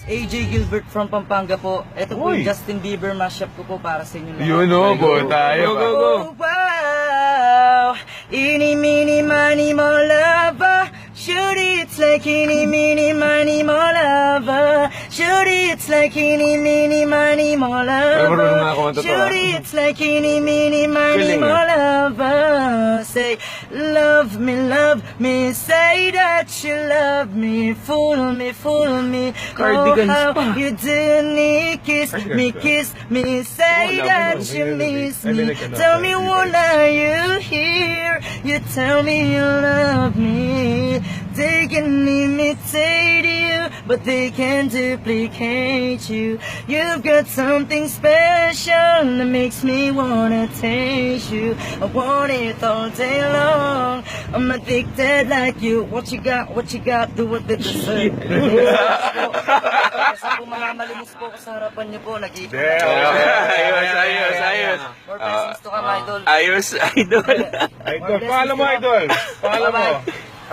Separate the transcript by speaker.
Speaker 1: AJ Gilbert from Pampanga po. Ito po
Speaker 2: Uy.
Speaker 1: yung Justin Bieber mashup ko po para sa inyo lahat.
Speaker 2: Yun o, go tayo.
Speaker 3: Go, go, go.
Speaker 1: Oh, wow. Eeny, meeny, miny, mo lover. Shoot it's like eeny, meeny, miny, mo lover. Shoot it's like eeny, meeny, miny, mo
Speaker 3: marunong na ako
Speaker 1: lover.
Speaker 3: matuto,
Speaker 1: Shoot
Speaker 3: ah.
Speaker 1: it's like eeny, meeny, miny,
Speaker 3: Galing,
Speaker 1: mo
Speaker 3: ah.
Speaker 1: lover. Say, love me, say that you love me. Fool me,
Speaker 3: Cardigans
Speaker 1: how
Speaker 3: pa.
Speaker 1: you do me, kiss me, say
Speaker 3: Oh,
Speaker 1: that
Speaker 3: love mo.
Speaker 1: you miss
Speaker 2: Ay,
Speaker 1: me.
Speaker 2: linig ka na.
Speaker 1: Tell me when are you here? You tell me you love me. They can imitate you, but they can't duplicate you. You've got something special that makes me wanna taste you. I want it all day long. I'm addicted like you. What you got, do what they deserve. Kasi po mga malimos po ko sa harapan niyo po, nag-iipon.
Speaker 3: Ayos.
Speaker 1: More blessings to come, idol.
Speaker 3: Ayos, idol.
Speaker 2: Idol, pangalan mo, Idol. Pangalan mo.